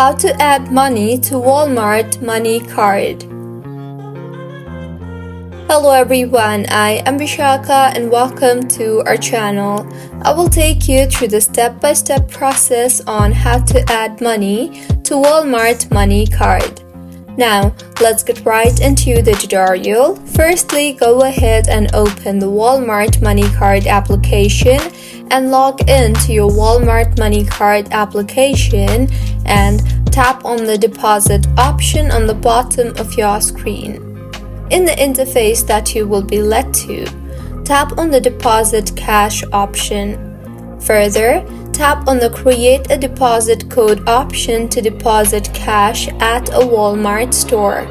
How to add money to Walmart MoneyCard. Hello everyone, I am Vishaka and welcome to our channel. I will take you through the step-by-step process on how to add money to Walmart MoneyCard. Now, let's get right into the tutorial. Firstly, go ahead and open the Walmart MoneyCard application and log in to your Walmart MoneyCard application and tap on the deposit option on the bottom of your screen. In the interface that you will be led to, tap on the deposit cash option. Further, tap on the create a deposit code option to deposit cash at a Walmart store.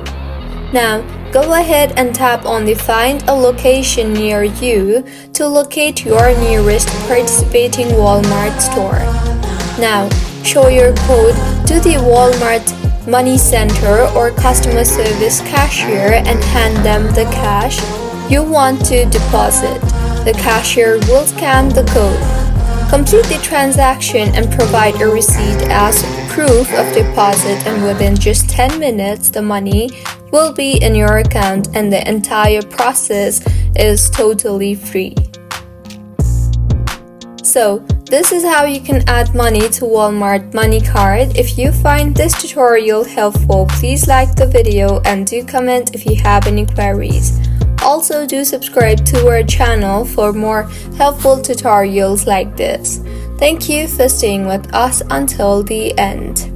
Now, go ahead and tap on the find a location near you to locate your nearest participating Walmart store. Now, show your code to the Walmart Money Center or customer service cashier and hand them the cash you want to deposit. The cashier will scan the code. Complete the transaction and provide a receipt as proof of deposit, and within just 10 minutes the money will be in your account and the entire process is totally free. So, this is how you can add money to Walmart MoneyCard. If you find this tutorial helpful, please like the video and do comment if you have any queries. Also, do subscribe to our channel for more helpful tutorials like this. Thank you for staying with us until the end.